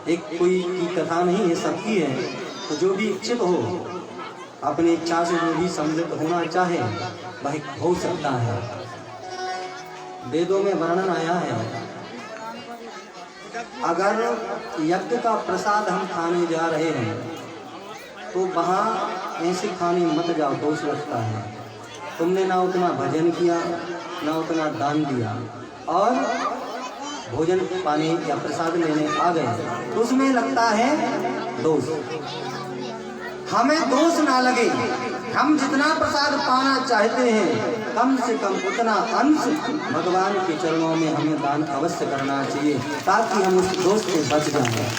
एक कोई की कथा नहीं है, सबकी है। तो जो भी इच्छित हो, अपनी इच्छा से जो भी सम्मिलित होना चाहे वह हो सकता है। वेदों में वर्णन आया है, अगर यज्ञ का प्रसाद हम खाने जा रहे हैं तो वहाँ ऐसे खाने मत जाओ, दोष लगता है। तुमने ना उतना भजन किया, ना उतना दान दिया, और भोजन पानी या प्रसाद लेने आ गए तो उसमें लगता है दोष। हमें दोष ना लगे, हम जितना प्रसाद पाना चाहते हैं कम से कम उतना अंश भगवान के चरणों में हमें दान अवश्य करना चाहिए, ताकि हम उस दोष से बच जाएं।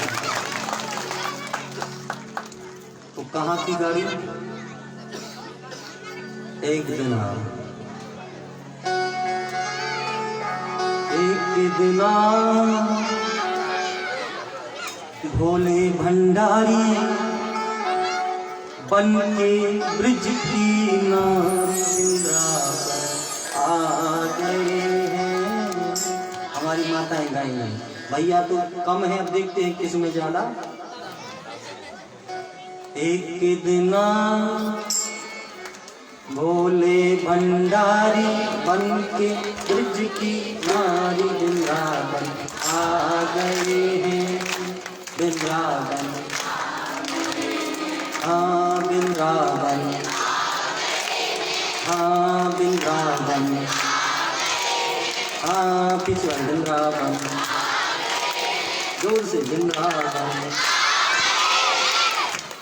तो कहाँ की गाड़ी? एक दिन भोले भंडारी बन के ब्रिज की नारिंदा आ गए हैं। हमारी माताएं गाएंगी, भैया तो कम है, अब देखते हैं किस में ज्यादा। एक दिन भोले भंडारी बन के ब्रिज की नारी वृंदावन आ गए हैं। वृंदावन, हाँ वृंदावन, हाँ वृंदावन, हाँ पिछवा वृंदावन, जोर से वृंदावन।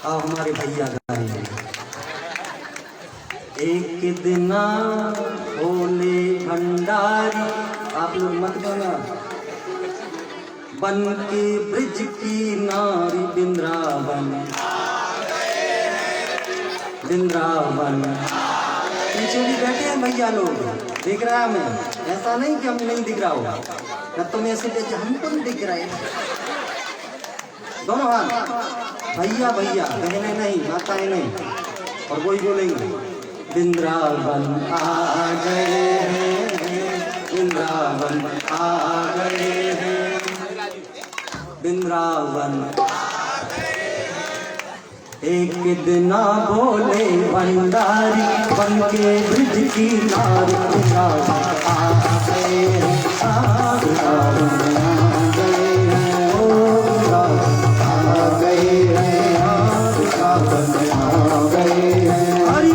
अब हमारे भैया गाएंगे। एक दिन भोले भंडारी, आप लोग मत गाना, बन के ब्रिज की नारी वृंदावन, वृंदावन। पीछे भी बैठे हैं भैया लोग, दिख रहा है हमें, ऐसा नहीं कि हमें नहीं दिख रहा होगा, न तुम्हें ऐसे देखिए हमको नहीं दिख रहा है। दोनों हाथ, भैया भैया, बहने नहीं, माताएं नहीं, और वही बोलेंगे वृंदावन आ गए हैं, वृंदावन आ गए हैं, वृंदावन। एक दिन भोले भंडारी बन के ब्रिज की नारी वृंदावन आ गए हैं, वृंदावन आ गए हैं, ओ वृंदावन आ गए हैं, वृंदावन आ गए हैं। हरि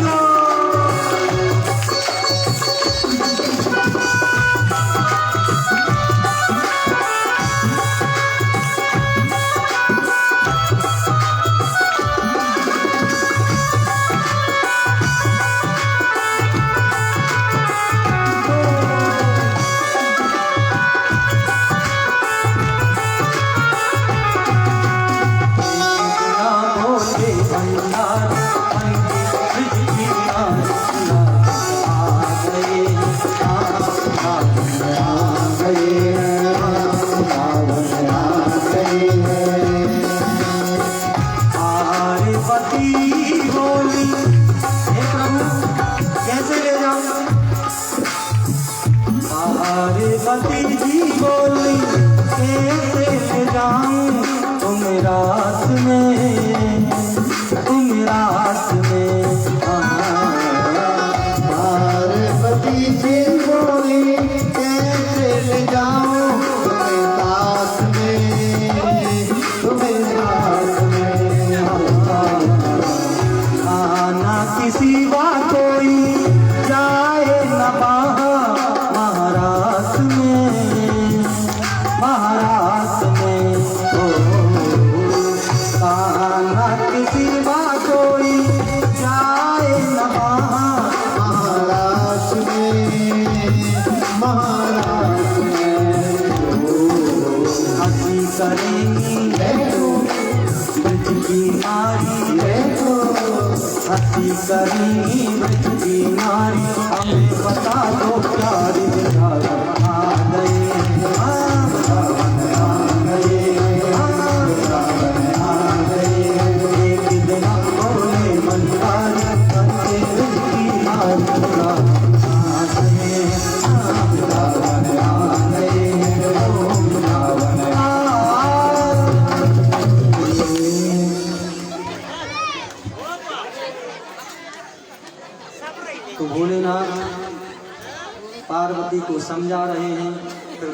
को समझा रहे हैं। फिर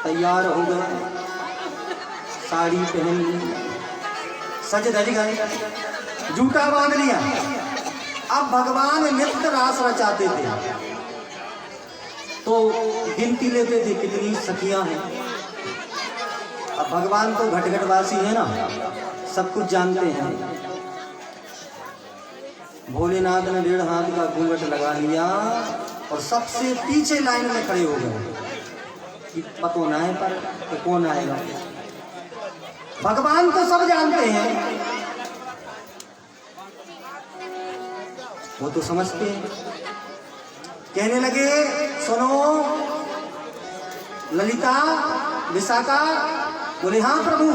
तैयार हो गए, साड़ी पहन ली, सज धज गए, जूता बांध लिया। अब भगवान नित्य रास रचाते थे तो गिनती लेते थे कितनी सखियां हैं। अब भगवान तो घटघटवासी है ना, सब कुछ जानते हैं। भोलेनाथ ने 1.5 हाथ का घूंघट लगा लिया और सबसे पीछे लाइन में खड़े हो गए कि पतो ना है पर तो कौन आएगा। भगवान तो सब जानते हैं, वो तो समझते हैं। कहने लगे, सुनो ललिता, विशाखा। बोले हाँ प्रभु,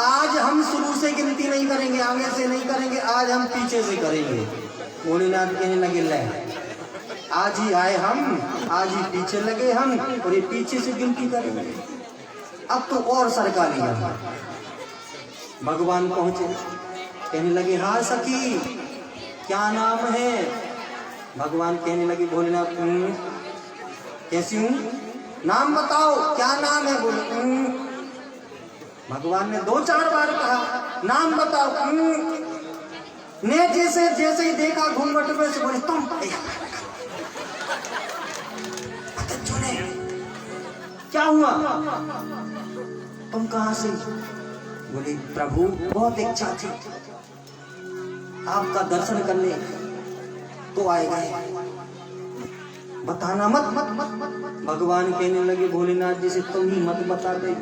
आज हम शुरू से गिनती नहीं करेंगे, आगे से नहीं करेंगे, आज हम पीछे से करेंगे। भोलेनाथ कहने लगे, ले आज ही आए हम, आज ही पीछे लगे हम, और ये पीछे से गिनती करेंगे। अब तो और सरका लिया। भगवान पहुंचे, कहने लगे, हाँ सखी क्या नाम है? भगवान कहने लगे, भोलेनाथ कैसी हूँ, नाम बताओ, क्या नाम है? बोले भगवान ने 2-4 बार कहा, नाम बताओ। ने जैसे जैसे ही देखा घूंघट में से, बोले तुम क्या हुआ, तुम कहां से? बोले प्रभु बहुत इच्छा थी आपका दर्शन करने, तो आए गए, बताना मत। भगवान कहने लगे, भोलेनाथ जी से तुम ही मत बता दे,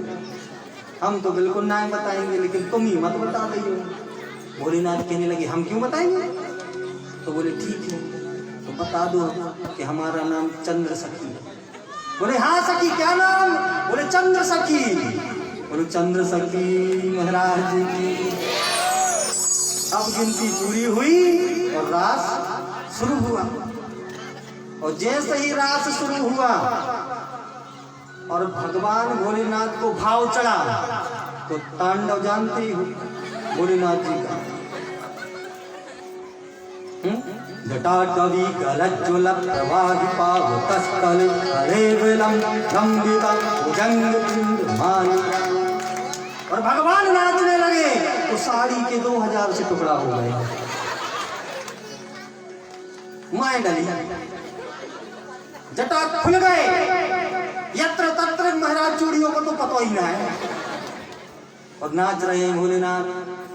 हम तो बिल्कुल ना बताएंगे, लेकिन तुम ही मत बता दे। भोलेनाथ कहने लगे, हम क्यों बताएंगे? तो बोले ठीक है, तो बता दो कि हमारा नाम चंद्र सखी है। बोले हाँ सखी, क्या नाम? बोले चंद्र सखी। बोले चंद्र सखी महाराज जी की। अब गिनती पूरी हुई और रास शुरू हुआ। और जैसे ही रास शुरू हुआ और भगवान भोलेनाथ को भाव चढ़ा, तो तांडव जानते ही हो भोलेनाथ जी का। जटाटवी गलज्ज्वल प्रवाहि पावकस्थल हरेवलम गंभितं भुजंगमाल। और भगवान नाचने लगे तो साड़ी के 2000 से टुकड़ा हो गए। माए डली, जटा खुल गए, यत्र तत्र महाराज चूड़ियों को तो पता ही ना है, और नाच रहे हैं भोलेनाथ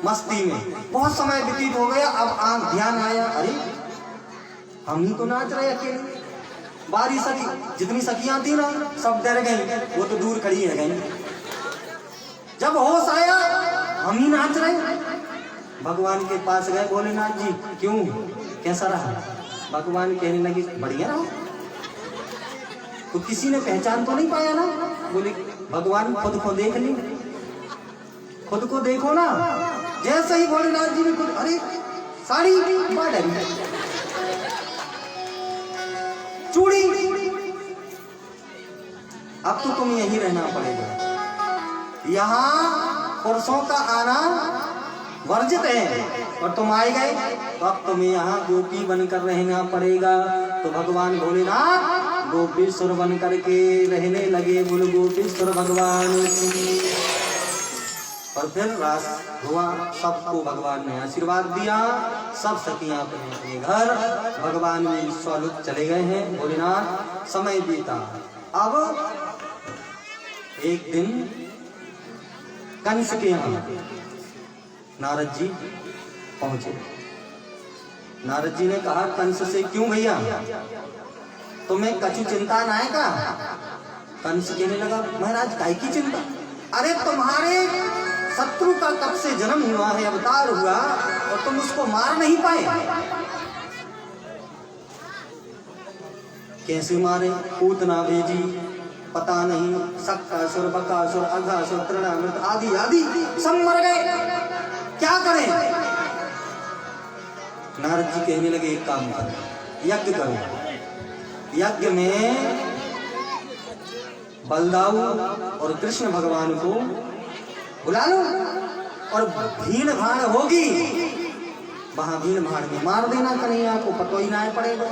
मस्ती में। बहुत समय व्यतीत हो गया, अब आंख ध्यान आया, अरे हम ही तो नाच रहे अकेले। बारी सखी, जितनी सखियां थी ना सब डर गई, वो तो दूर खड़ी रह गई। जब होश आया, हम ही नाच रहे। भगवान के पास गए, भोलेनाथ जी क्यों, कैसा रहा? भगवान कहने लगे, बढ़िया रहा। तो किसी ने पहचान तो नहीं पाया ना? बोले भगवान खुद को देख ली, खुद को देखो ना। जैसे ही भोलेनाथ जी ने खुद, अरे साड़ी डरी, चूड़ी, अब तो तुम यहीं रहना पड़ेगा, यहाँ पुरुषों का आना वर्जित है, और तुम आए गए तो अब तुम्हें यहाँ गोपी बनकर रहना पड़ेगा। तो भगवान भोलेनाथ गोपीश्वर बन करके रहने लगे। बोलो गोपीश्वर भगवान। और फिर रास हुआ, सबको भगवान ने आशीर्वाद दिया, सब सखियां अपने अपने घर भगवान में स्वरूप चले गए हैं। भोलेनाथ समय बीता। अब एक दिन कंस के यहाँ नारद जी पहुंचे। नारद जी ने कहा कंस से, क्यों भैया तुम्हें कछु चिंता ना है का? कंस कहने लगा, महाराज काय की चिंता? अरे तुम्हारे शत्रु का कब से जन्म हुआ है, अवतार हुआ, और तुम उसको मार नहीं पाए। कैसे मारे? पूतना भेजी, पता नहीं, सक्कासुर, बकासुर, अघासुर, तृणामृत आदि आदि सब मर गए, क्या करें? नारद जी कहने लगे, एक काम करो, यज्ञ करो। यज्ञ में बलदाऊ और कृष्ण भगवान को बुला लो, और भीड़ भाड़ होगी, वहां भीड़ भाड़ में मार देना, कन्हैया को पतो ही ना पड़ेगा।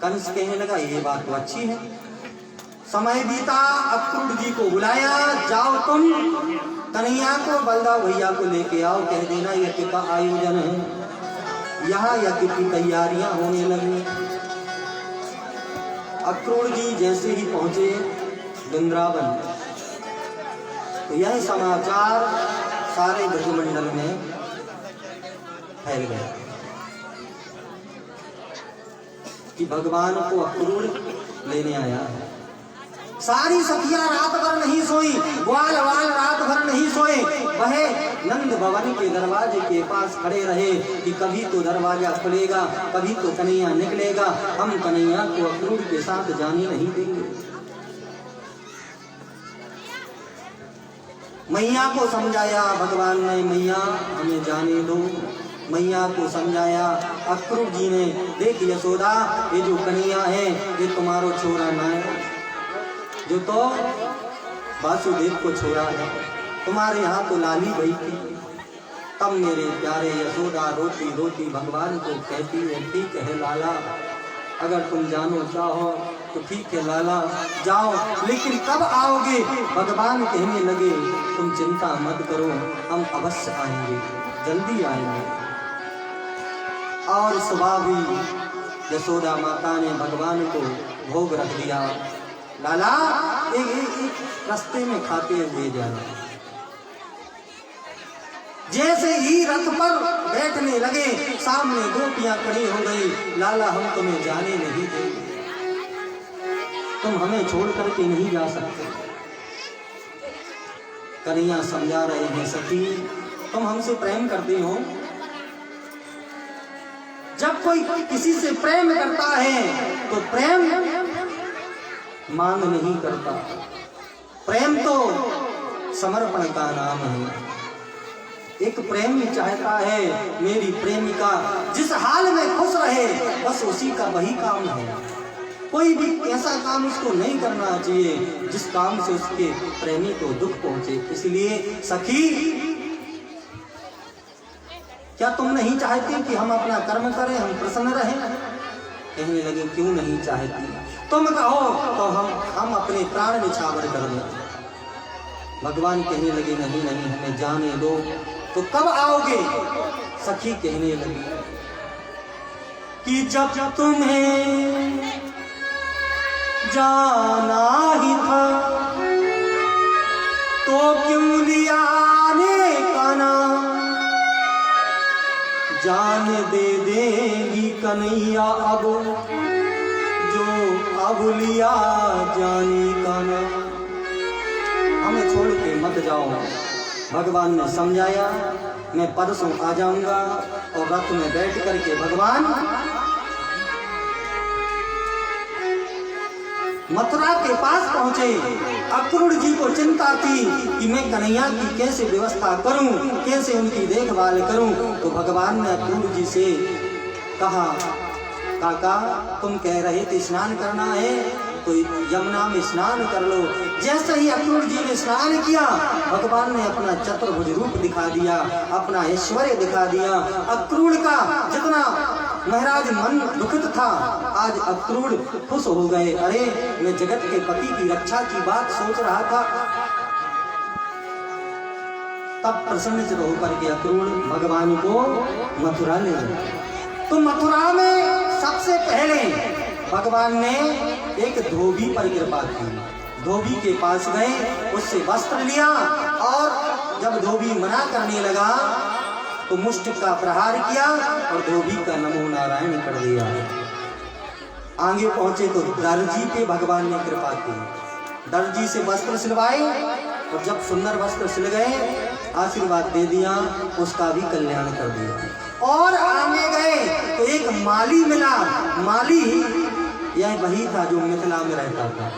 कंस कहने लगा ये बात तो अच्छी है। समय बीता, अक्रूर जी को बुलाया, जाओ तुम कन्हैया को बलदाव भैया को लेके आओ, कह देना यज्ञ का आयोजन है, यहाँ यज्ञ की तैयारियां होने लगी। अक्रूर जी जैसे ही पहुंचे वृंदावन, तो यह समाचार सारे ब्रजमंडल में फैल गया कि भगवान को अक्रूर लेने आया है। सारी सखियां रात भर नहीं सोई, ग्वाल वाल रात भर नहीं सोए, वह नंद भवन के दरवाजे के पास खड़े रहे कि कभी तो दरवाजा खुलेगा, कभी तो कन्हैया निकलेगा, हम कन्हैया को अक्रूर के साथ जाने नहीं देंगे। मैया को समझाया भगवान ने, मैया हमें जाने दो। मैया को समझाया, अक्रूर जी ने, देख यशोदा ये जो कन्हैया है ये तुम्हारो छोरा ना है, जो तो वासुदेव को छोरा है, तुम्हारे यहाँ तो लाली गई थी। तब मेरे प्यारे यशोदा रोती रोती भगवान को कहती है, ठीक है लाला, अगर तुम जानो चाहो तो ठीक है लाला जाओ, लेकिन कब आओगे? भगवान कहने लगे तुम चिंता मत करो, हम अवश्य आएंगे, जल्दी आएंगे। और सुबह भी यशोदा माता ने भगवान को भोग रख दिया। लाला एक रास्ते में खाते हुए जाना। जैसे ही रथ पर बैठने लगे, सामने गोपियां खड़ी हो गई, लाला हम तुम्हें जाने नहीं देंगे, तुम हमें छोड़ करके नहीं जा सकते। कन्हैया समझा रहे हैं, सखी तुम हमसे प्रेम करती हो, जब कोई किसी से प्रेम करता है तो प्रेम मांग नहीं करता, प्रेम तो समर्पण का नाम है। एक प्रेमी चाहता है मेरी प्रेमिका जिस हाल में खुश रहे, बस उसी का वही काम है। कोई भी ऐसा काम उसको नहीं करना चाहिए जिस काम से उसके प्रेमी को दुख पहुंचे। इसलिए सखी क्या तुम नहीं चाहती कि हम अपना कर्म करें, हम प्रसन्न रहें? कहने लगे क्यों नहीं चाहती, तुम कहो तो हम अपने प्राण निछावर कर दें। भगवान कहने लगे नहीं नहीं हमें जाने दो। तो कब आओगे? सखी कहने लगी कि जब तुम्हें जाना ही था तो क्यों लिया आने का नाम, जान दे देगी कन्हैया अब जो अब लिया जाने का नाम। हमें छोड़ के मत जाओ। भगवान ने समझाया, मैं परसों आ जाऊंगा। और रथ में बैठ करके भगवान मथुरा के पास पहुंचे। अक्रूर जी को चिंता थी कि मैं कन्हैया की कैसे व्यवस्था करूं, कैसे उनकी देखभाल करूं। तो भगवान ने अक्रूर जी से कहा, काका तुम कह रहे थे स्नान करना है तो यमुना में स्नान कर लो। जैसे ही अक्रूर जी ने स्नान किया, भगवान ने अपना चतुर्भुज रूप दिखा दिया, अपना ऐश्वर्य दिखा दिया। अक्रूर का जितना महाराज मन दुखित था, आज अक्रूर खुश हो गए। अरे मैं जगत के पति की रक्षा की बात सोच रहा था। तब प्रसन्नचित्त होकर के अक्रूर भगवान को मथुरा ले गए। तो मथुरा में सबसे पहले भगवान ने एक धोबी पर कृपा की। धोबी के पास गए, उससे वस्त्र लिया और जब धोबी मना करने लगा तो मुष्टि का प्रहार किया और धोबी का नमो नारायण कर दिया। आगे पहुंचे तो दर्जी पे भगवान ने कृपा की। दर्जी से वस्त्र सिलवाए और जब सुंदर वस्त्र सिल गए, आशीर्वाद दे दिया, उसका भी कल्याण कर दिया। और आगे गए तो एक माली मिला। माली यह वही था जो मिथिला में रहता था।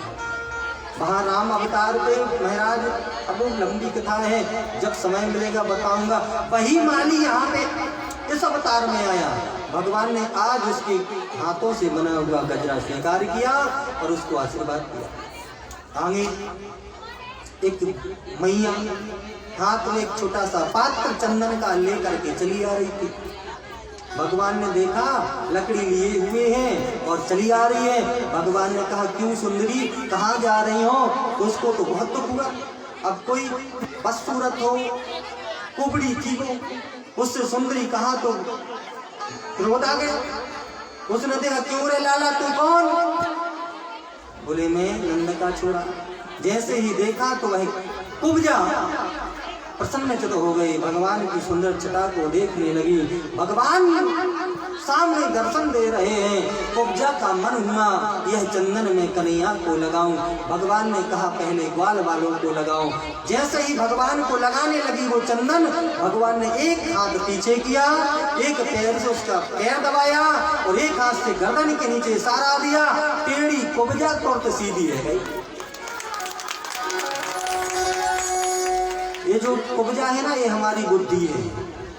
वहाँ राम अवतार पे महाराज, अब लंबी कथा है, जब समय मिलेगा बताऊंगा। वही माली यहाँ पे इस अवतार में आया। भगवान ने आज उसके हाथों से बना हुआ गजरा स्वीकार किया और उसको आशीर्वाद दिया। आगे एक मैया हाथ में एक छोटा सा पात्र चंदन का लेकर के चली आ रही थी। भगवान ने देखा लकड़ी लिए हुए हैं और चली आ रही है। भगवान ने कहा क्यों सुंदरी, कहाँ जा रही हो? उसको तो बहुत दुख हुआ। अब कोई बदसूरत हो, कुबड़ी थी वो, उससे सुंदरी कहा तो क्रोध आ गया। उसने देखा क्यों रे लाला तू कौन? बोले मैं नंद का छोरा। जैसे ही देखा तो वह कुब्जा प्रसन्नचित्त हो गई, भगवान की सुंदर छटा को देखने लगी। भगवान सामने दर्शन दे रहे हैं। कुब्जा का मन हुआ यह चंदन में कन्हैया को लगाऊं। भगवान ने कहा पहले ग्वाल वालों को लगाओ। जैसे ही भगवान को लगाने लगी वो चंदन, भगवान ने एक हाथ पीछे किया, एक पैर से उसका पैर दबाया और एक हाथ से गर्दन के नीचे इशारा दिया। टेढ़ी कुब्जा तुरंत सीधी रह गई। ये जो कुब्जा है ना, ये हमारी बुद्धि है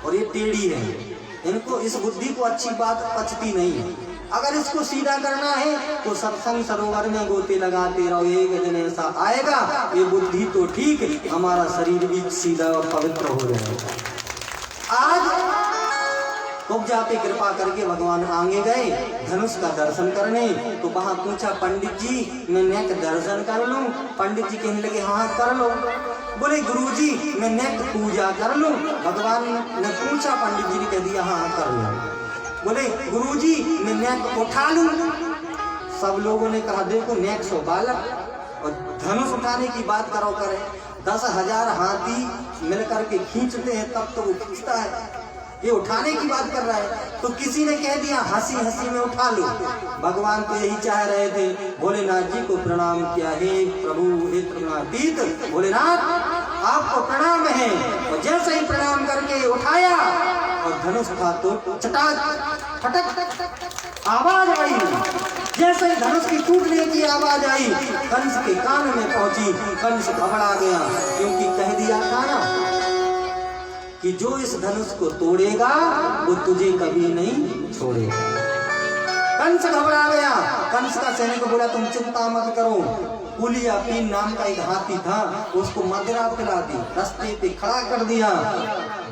और ये टेढ़ी है। इनको इस बुद्धि को अच्छी बात पचती नहीं है। अगर इसको सीधा करना है तो सत्संग सरोवर में गोते लगाते रहो, एक दिन ऐसा आएगा ये बुद्धि तो ठीक है, हमारा शरीर भी सीधा और पवित्र हो जाएगा। आज कुब्जा पे कृपा करके भगवान आगे गए धनुष का दर्शन करने। तो वहां पूछा पंडित जी मैं नेक दर्शन कर लूं? पंडित जी कहने लगे हाँ कर लो। बोले गुरुजी मैं नेक पूजा कर लूं? भगवान ने पूछा, पंडित जी ने कह दिया हाँ कर लो। बोले गुरुजी मैं नेक उठा लूं? सब लोगों ने कहा देखो नेक सो बालक और धनुष उठाने की बात करो करे। 10,000 हाथी मिलकर के खींचते हैं तब तो वो खींचता है, ये उठाने की बात कर रहा है। तो किसी ने कह दिया हंसी हंसी में उठा लो। भगवान तो यही चाह रहे थे। भोलेनाथ जी को प्रणाम किया, हे प्रभु हे त्रिगुणातीत भोलेनाथ आपको प्रणाम है। और जैसे ही प्रणाम करके उठाया और धनुष था तो चटाक फटक आवाज आई। जैसे ही धनुष की टूटने की आवाज आई कंस के कान में पहुंची। कंस घबरा गया क्योंकि कह दिया था ना कि जो इस धनुष को तोड़ेगा वो तुझे कभी नहीं छोड़ेगा। कंस घबरा गया। कंस का सैनिक बोला तुम चिंता मत करो। पुलिया पीन नाम का एक हाथी था, उसको मदिरा पिला दी, रास्ते पे खड़ा कर दिया।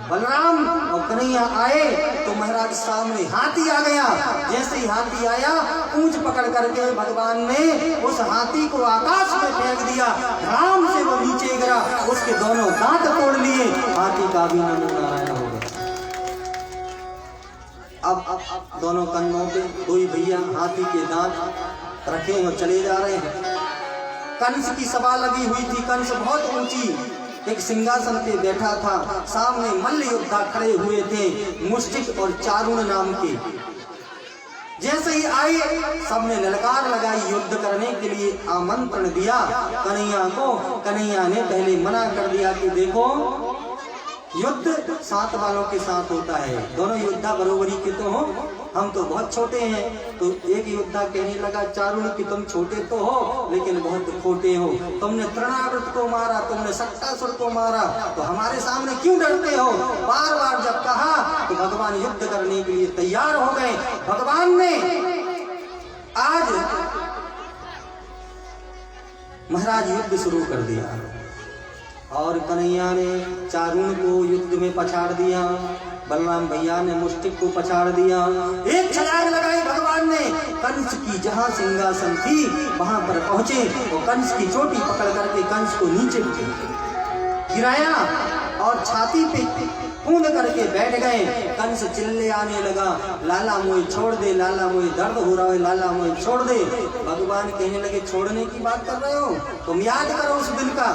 बलराम और कन्हैया आए तो महाराज सामने हाथी आ गया। जैसे ही हाथी आया पूंछ पकड़ करके भगवान ने उस हाथी को आकाश में फेंक दिया। राम से वो नीचे गिरा, उसके दोनों दांत तोड़ लिए। हाथी का भी नारायण हो गया। अब दोनों कंधों पे कोई भैया हाथी के दांत रखे और चले जा रहे हैं। कंस की सभा लगी हुई थी। कंस बहुत ऊंची एक सिंहासन पे बैठा था। सामने मल्ल योद्धा खड़े हुए थे, मुष्टिक और चारुण नाम के। जैसे ही आए सबने ललकार लगाई, युद्ध करने के लिए आमंत्रण दिया कन्हैया को। कन्हैया ने पहले मना कर दिया कि देखो युद्ध साथ वालों के साथ होता है, दोनों योद्धा बरोबरी के तो हो, हम तो बहुत छोटे हैं। तो एक योद्धा कहने लगा चारुण कि तुम छोटे तो हो लेकिन बहुत खोटे हो। तुमने तृणावृत को मारा, तुमने सट्टासुर को मारा, तो हमारे सामने क्यों डरते हो? बार बार जब कहा तो भगवान युद्ध करने के लिए तैयार हो गए। भगवान ने आज महाराज युद्ध शुरू कर दिया और कन्हैया ने चारुण को युद्ध में पछाड़ दिया। बलराम भैया ने मुष्टिक को पछाड़ दिया। एक छलांग लगाई भगवान ने। कंस की जहां सिंहासन थी वहां पर पहुंचे तो कंस की चोटी पकड़ करके कंस को नीचे गिराया और छाती पे कूद करके बैठ गए। कंस चिल्ले आने लगा, लाला मोए छोड़ दे, लाला मोए दर्द हो रहा है, लाला मोए छोड़ दे। भगवान कहने लगे छोड़ने की बात कर रहे हो? तुम याद करो उस दिन का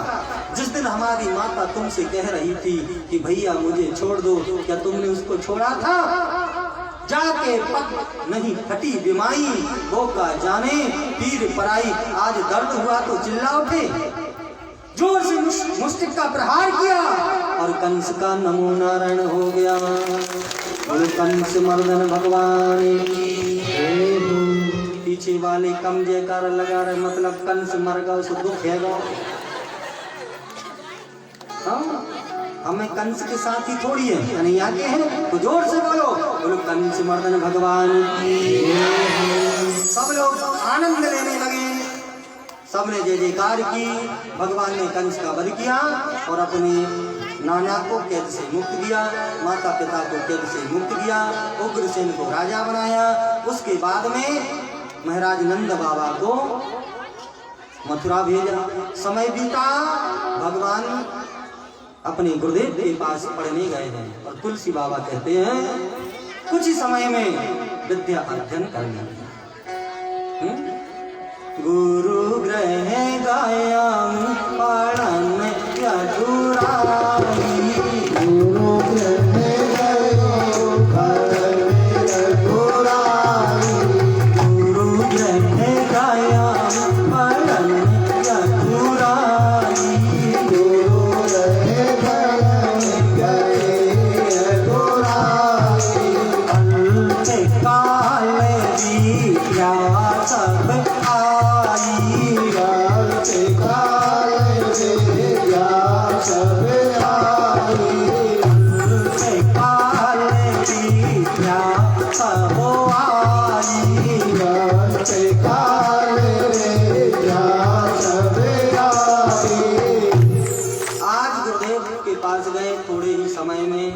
जिस दिन हमारी माता तुमसे कह रही थी कि भैया मुझे छोड़ दो, क्या तुमने उसको छोड़ा था? जाके पग नहीं फटी बिमाई, वो का जाने पीर पराई। आज दर्द हुआ तो चिल्ला उठे, जोर से मुष्टिक का प्रहार किया और कंस का नमो नारायण हो गया। बोले कंस मर्दन भगवान की। पीछे वाले कम जयकार लगा रहे, मतलब कंस मर गया उसको दुख है। हाँ, हमें कंस के साथ ही थोड़ी है, कन्हैया के हैं तो जोर से बोलो, बोलो कंस मर्दन भगवान की। सब लोग आनंद लेने लगे, सबने जय जयकार की। भगवान ने कंस का वध किया और अपने नाना को कैद से मुक्त किया, माता पिता को कैद से मुक्त किया, उग्रसेन को राजा बनाया। उसके बाद में महाराज नंद बाबा को मथुरा भेजा। समय बीता, भगवान अपने गुरुदेव के पास पढ़ने गए हैं और तुलसी बाबा कहते हैं कुछ ही समय में विद्या अध्ययन कर लिया। गुरु ग्रह गाया पढ़न यदुराई, गुरु ग्रह गयो पढ़न यदुराई, गुरु ग्रह गाया पढ़न यदुराई, गुरु ग्रह गए यदुराई, अंत काल विद्या सब आई, अंत काल विद्या सब आई, अंत काल विद्या सब आई, अंत काल विद्या सब आई। आज गुरुदेव के पास गए, थोड़े ही समय में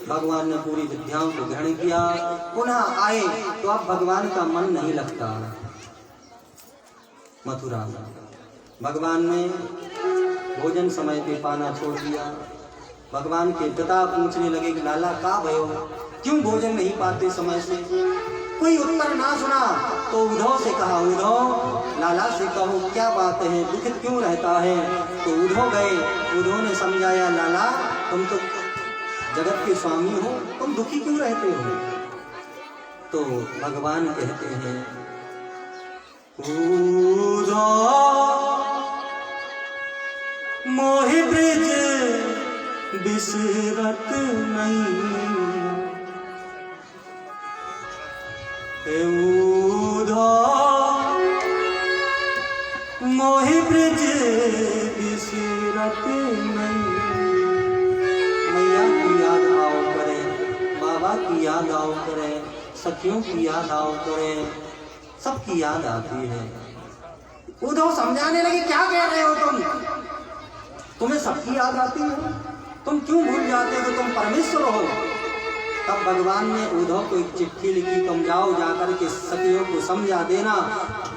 भगवान ने पूरी विद्याओं को ग्रहण किया। पुनः आए तो अब भगवान का मन नहीं लगता। मथुरा में भगवान ने भोजन समय पे पाना छोड़ दिया। भगवान के पिता पूछने लगे कि लाला का भयो, क्यों भोजन नहीं पाते समय से? कोई उत्तर ना सुना तो उद्धव से कहा, उद्धव लाला से कहो क्या बात है, दुखित क्यों रहता है? तो उद्धव गए, उद्धव ने समझाया लाला तुम तो जगत के स्वामी हो, तुम दुखी क्यों रहते हो? तो भगवान कहते हैं उद्धव मोहि ब्रिज बिसरत नहीं, उद्धव मोहि ब्रिज बिसरत नहीं। मैया की याद आओ करे, बाबा की याद आओ करे, सखियों की याद आओ करे, सबकी याद आती है। उद्धव समझाने लगे क्या कह रहे हो तुम? तुम्हें सबकी याद आती है, तुम क्यों भूल जाते हो तुम परमेश्वर हो? तब भगवान ने उद्धव को एक चिट्ठी लिखी, तुम जाओ जाकर के सखियों को समझा देना,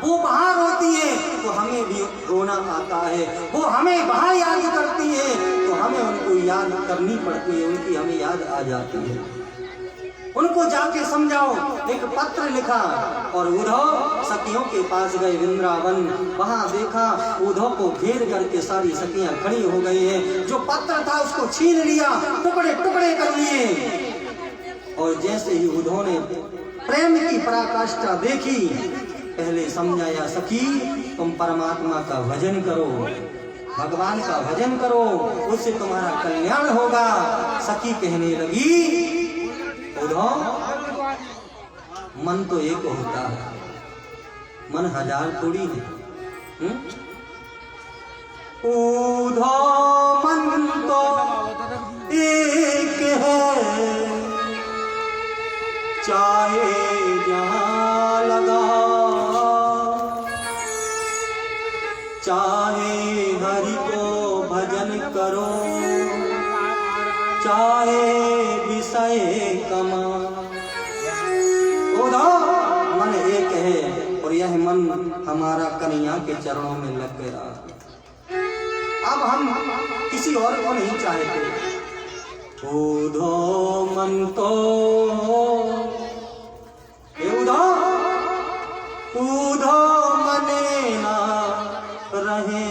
वो वहां रोती है तो हमें भी रोना आता है, वो हमें वहां याद करती है तो हमें उनको याद करनी पड़ती है, उनकी हमें याद आ जाती है। उनको जाके समझाओ। एक पत्र लिखा और उद्धव सखियों के पास गए वृंदावन। वहां देखा उद्धव को घेर करके सारी सखियां खड़ी हो गई हैं। जो पत्र था उसको छीन लिया, टुकड़े टुकड़े कर लिए। और जैसे ही उद्धव ने प्रेम की पराकाष्ठा देखी, पहले समझाया सखी तुम परमात्मा का भजन करो, भगवान का भजन करो, उससे तुम्हारा कल्याण होगा। सखी कहने लगी उद्धव मन तो एक होता है, मन हजार थोड़ी है। उद्धव मन तो एक है, चाहे जहां लगा, चाहे हरि को भजन करो, चाहे विषय कमा। उद्धव मन एक है और यह मन हमारा कन्हैया के चरणों में लग गया। अब हम किसी और को नहीं चाहते। उद्धव मन तो उद्धव मने ना रहे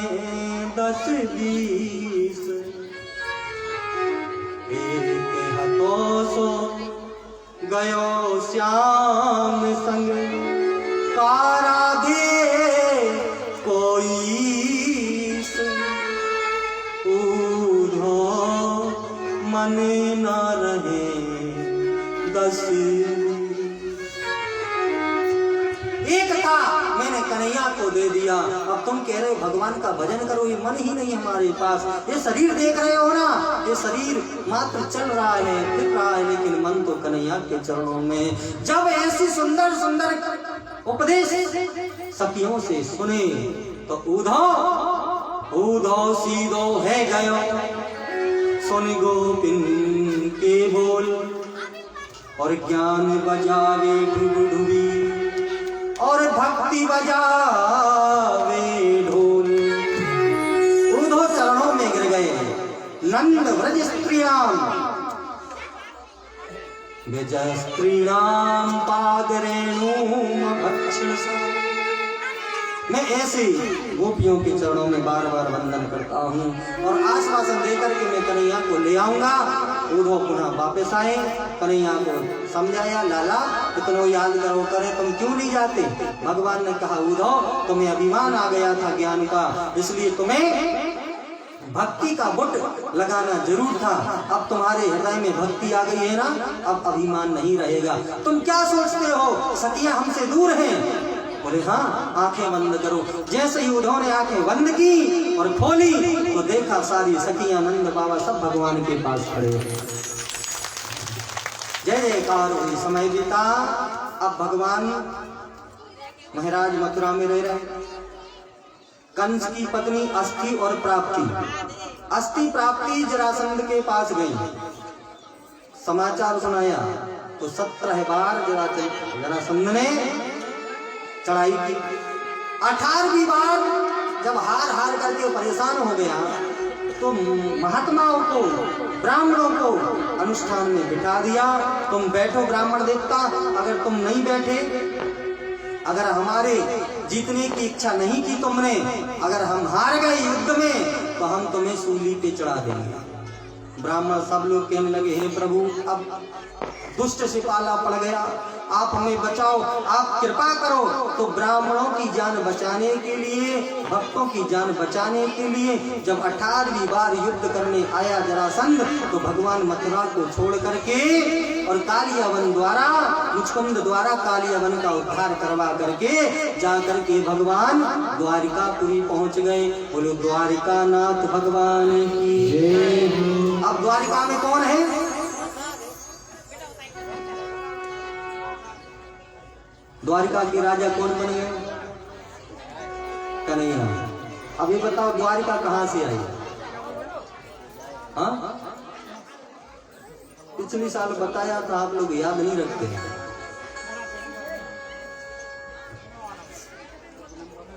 10-20, एक हाथों सो गयो श्याम संग, काराधे कोई उद्धव मन ना रहे 10। एक था मैंने कन्हैया को दे दिया, अब तुम कह रहे हो भगवान का भजन करो, ये मन ही नहीं हमारे पास। ये शरीर देख रहे हो ना, ये शरीर मात्र चल रहा है, दिख रहा है, लेकिन मन तो कन्हैया के चरणों में। जब ऐसी सुंदर सुंदर उपदेश सखियों से सुने तो उद्धव सीधो है गयो, सुन गोपिन के बोल, और ज्ञान बजावे डुबडुबी, और भक्ति बजावे ढोल। उद्धव चरणों में गिर गए नंद व्रज स्त्रीणाम, विजय स्त्रीणाम पाद रेणुम भक्षण सा। मैं ऐसे गोपियों के चरणों में बार बार वंदन करता हूँ और आश्वासन देकर के मैं कन्हैया को ले आऊंगा। उद्धव पुनः वापस आए, कन्हैया को समझाया, लाला इतना याद करो करे तुम क्यों नहीं जाते। भगवान ने कहा, उद्धव तुम्हें अभिमान आ गया था ज्ञान का, इसलिए तुम्हें भक्ति का बुट लगाना जरूर था। अब तुम्हारे हृदय में भक्ति आ गई है ना, अब अभिमान नहीं रहेगा। तुम क्या सोचते हो सतियां हमसे दूर हैं? बोले हाँ, आंखें बंद करो। जैसे ही उद्धव ने आंखें बंद की और खोली तो देखा सारी सखियां नंद बाबा सब भगवान के पास खड़े हैं। जय जयकार हुई, समय बीता। अब भगवान महाराज मथुरा में रह रहे। कंस की पत्नी अस्थि और प्राप्ति जरासंध के पास गई, समाचार सुनाया तो 17 बार जरासंध ने चढ़ाई की। 18वीं बार जब हार करके परेशान हो गया तो महात्माओं को, ब्राह्मणों को अनुष्ठान में बिठा दिया। तुम बैठो ब्राह्मण देवता, अगर तुम नहीं बैठे, अगर हमारे जीतने की इच्छा नहीं की तुमने, अगर हम हार गए युद्ध में तो हम तुम्हें सूली पे चढ़ा देंगे। ब्राह्मण सब लोग कहने लगे, हे प्रभु अब दुष्ट से पाला पड़ गया, आप हमें बचाओ, आप कृपा करो। तो ब्राह्मणों की जान बचाने के लिए, भक्तों की जान बचाने के लिए जब 18वीं बार युद्ध करने आया जरासंध, तो भगवान मथुरा को छोड़ करके और कालियावन द्वारा, मुचकुंद द्वारा कालियावन का उद्धार करवा करके जा करके भगवान द्वारिकापुरी पहुंच गए। बोलो द्वारिका नाथ भगवान की जय। अब द्वारिका में कौन है? द्वारिका के राजा कौन बन गए? कन्हैया। अब ये बताओ द्वारिका कहां से आई? हाँ, पिछले साल बताया था, आप लोग याद नहीं रखते हैं।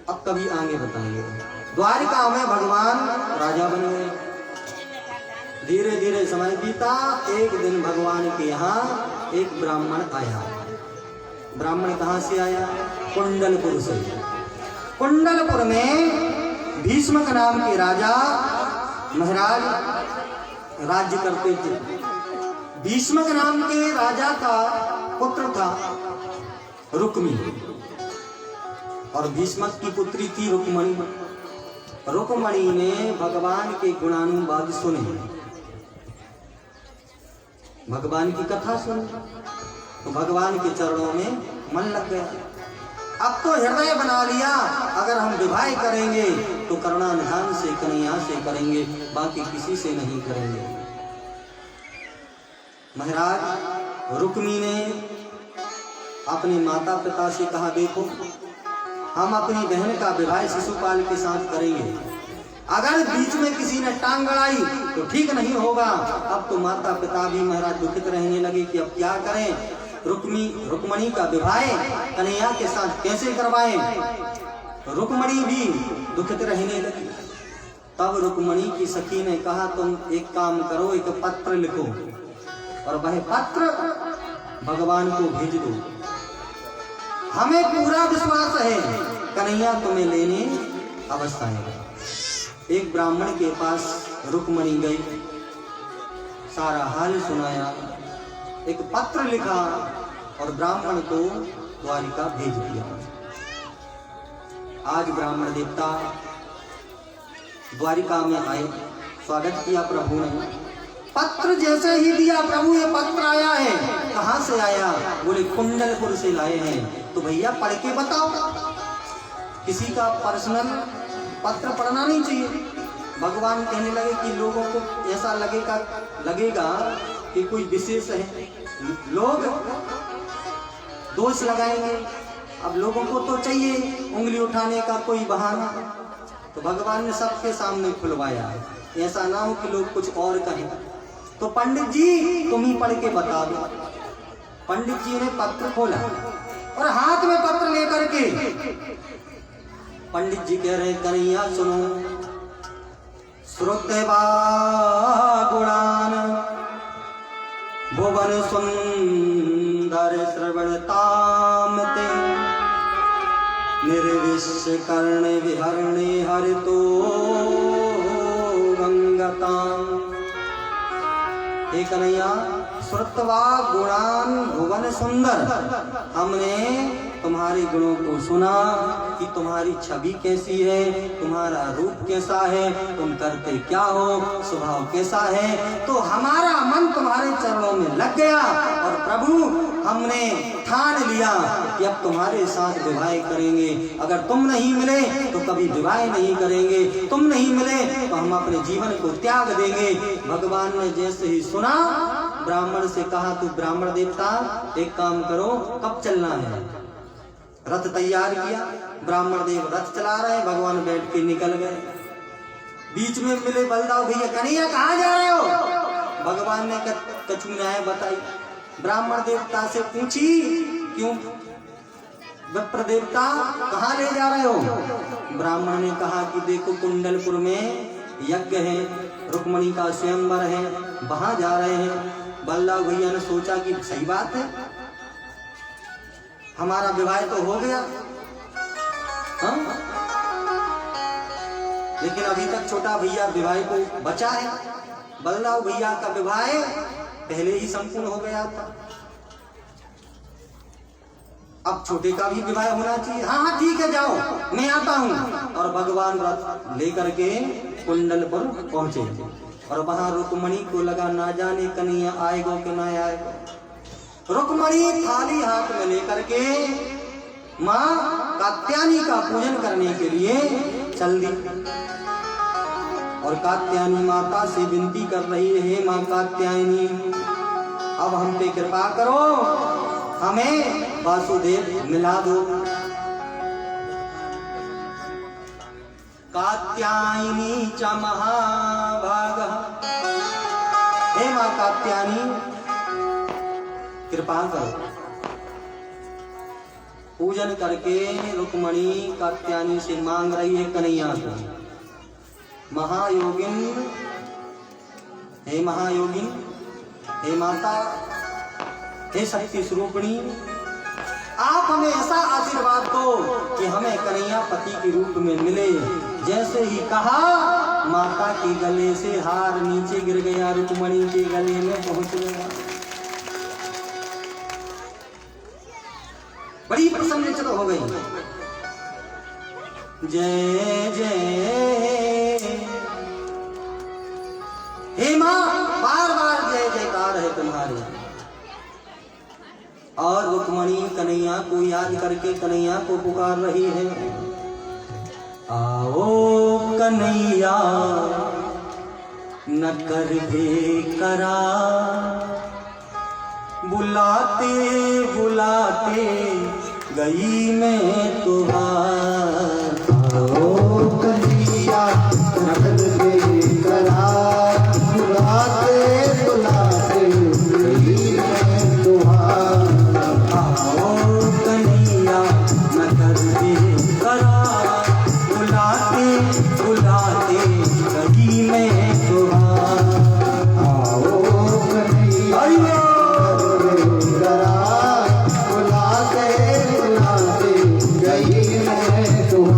अब कभी आगे बताएंगे। द्वारिका में भगवान राजा बन गए। धीरे धीरे समय बीता। एक दिन भगवान के यहाँ एक ब्राह्मण आया। ब्राह्मण कहां से आया? कुंडलपुर से। कुंडलपुर में भीष्मक नाम के राजा महाराज राज्य करते थे। भीष्मक नाम के राजा का पुत्र था रुक्मी, और भीष्मक की पुत्री थी रुक्मणी। रुक्मणी ने भगवान के गुणानुवाद सुने, भगवान की कथा सुनी, तो भगवान के चरणों में मन लग गया। अब तो हृदय बना लिया, अगर हम विवाह करेंगे तो करुणानिधान से, कन्हैया से करेंगे, बाकी किसी से नहीं करेंगे। महाराज रुक्मी ने अपने माता पिता से कहा, देखो हम अपनी बहन का विवाह शिशुपाल के साथ करेंगे, अगर बीच में किसी ने टांग अड़ाई तो ठीक नहीं होगा। अब तो माता पिता भी महाराज दुखित रहने लगे कि अब क्या करें, रुक्मणी का विवाह कन्हैया के साथ कैसे करवाएं। रुक्मणी भी दुखित रहने लगी। तब रुक्मणी की सखी ने कहा, तुम एक काम करो, एक पत्र लिखो और वह पत्र भगवान को भेज दो। हमें पूरा विश्वास है कन्हैया तुम्हें लेने अवश्य आएगा। एक ब्राह्मण के पास रुक्मणी गई, सारा हाल सुनाया, एक पत्र लिखा और ब्राह्मण को द्वारिका भेज दिया। आज ब्राह्मण देवता द्वारिका में आए, स्वागत किया प्रभु ने। पत्र जैसे ही दिया, प्रभु ये पत्र आया है। कहां से आया? बोले कुंडलपुर से लाए हैं। तो भैया पढ़ के बताओ। किसी का पर्सनल पत्र पढ़ना नहीं चाहिए। भगवान कहने लगे कि लोगों को ऐसा लगेगा कि कोई विशेष है, लोग दोष लगाएंगे। अब लोगों को तो चाहिए उंगली उठाने का कोई बहाना, तो भगवान ने सबके सामने खुलवाया है। ऐसा ना हो कि लोग कुछ और कहें। तो पंडित जी तुम ही पढ़ के बता दो। पंडित जी ने पत्र खोला और हाथ में पत्र लेकर के पंडित जी कह रहे कन्हैया सुनो, श्रुत्वा गुणान भुवन सुंदर श्रवणताम ते निर्विश्य कर्ण विहरणे हरितो गंगताम। हे कन्हैया, श्रुत्वा गुणान भुवन सुंदर, हमने तुम्हारे गुणों को सुना कि तुम्हारी छवि कैसी है, तुम्हारा रूप कैसा है, तुम करते क्या हो, स्वभाव कैसा है। तो हमारा मन तुम्हारे चरणों में लग गया और प्रभु हमने ठान लिया कि अब तुम्हारे साथ विवाह करेंगे। अगर तुम नहीं मिले तो कभी विवाह नहीं करेंगे, तुम नहीं मिले तो हम अपने जीवन को त्याग देंगे। भगवान ने जैसे ही सुना, ब्राह्मण से कहा तू ब्राह्मण देवता एक काम करो, कब चलना है। रथ तैयार किया, ब्राह्मण देव रथ चला रहे, भगवान बैठ के निकल गए। बीच में मिले बलदाव भैया, कन्हैया कहाँ जा रहे हो। भगवान ने कछु न्याय बताई। ब्राह्मण देवता से पूछी क्यों विप्र देवता कहाँ ले जा रहे हो। ब्राह्मण ने कहा कि देखो कुंडलपुर में यज्ञ है, रुक्मणी का स्वयंवर है, वहां जा रहे हैं। बलदाव भैया ने सोचा कि सही बात है, हमारा विवाह तो हो गया, हाँ? लेकिन अभी तक छोटा भैया विवाह को बचा है। बलदाव भैया का विवाह पहले ही संपूर्ण हो गया था, अब छोटे का भी विवाह होना चाहिए। हाँ हाँ ठीक है, जाओ मैं आता हूँ। और भगवान रथ लेकर के कुंडलपुर पहुंचे और वहां रुक्मणी को लगा ना जाने कन्हैया आएगो कि ना आएगो। रुक्मणी थाली हाथ में लेकर के माँ कात्यायनी का पूजन करने के लिए चल दी और कात्यायनी माता से विनती कर रही है, माँ कात्यायनी अब हम पे कृपा करो, हमें वासुदेव मिला दो। कात्यायनी च महाभाग, हे माँ कात्यायनी कृपा करो। पूजन करके रुक्मणी कात्यायनी से मांग रही है कन्हैया को, महायोगिन, हे महायोगिन, हे माता, हे शक्ति स्वरूपिणी, आप हमें ऐसा आशीर्वाद दो कि हमें कन्हैया पति के रूप में मिले। जैसे ही कहा, माता के गले से हार नीचे गिर गया, रुक्मणी के गले में पहुंच गया। बड़ी प्रसन्नचित हो गई। जय जय हे मां, बार बार जय जयकार है तुम्हारी। और रुक्मणी कन्हैया को याद करके कन्हैया को पुकार रही है, आओ कन्हैया न कर दे करा, बुलाते बुलाते गई मैं तुहार। आओ कन्हैया न कर दे करा, बुलाते बुलाते गई मैं तुहार। आओ कन्हैया न कर दे करा, बुलाते बुलाते गई मैं तुहार। आओ कन्हैया बुलाते बुलाते गई मैं तुहार।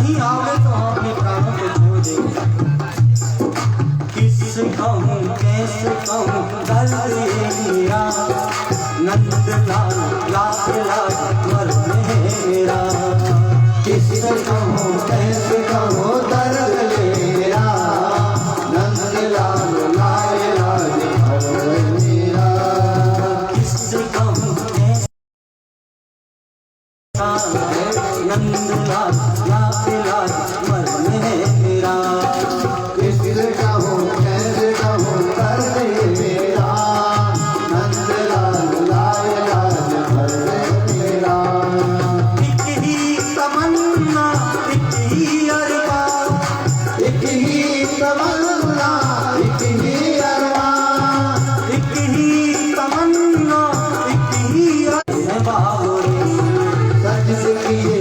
नहीं आओगे तो हम अपने प्राणों को छोड़ देंगे। किस कहूँ कैसे कहूँ दर्द ये मेरा, नंदलाल लाल लाल मर मेरा। किस कहूँ कैसे कहूँ दर्द मेरा, नंदलाल लाल लाल मर मेरा। किस कहूँ कैसे नंदलाल लाल लाल मर मेरा। किस कहूँ कैसे कहूँ दर्द मेरा, नंदलाल लाल लाल मर मेरा। एक ही तमन्ना एक ही अरमान, एक ही तमन्ना एक ही अरमान, एक ही तमन्ना एक ही अरमान। बाबू रे सच से किए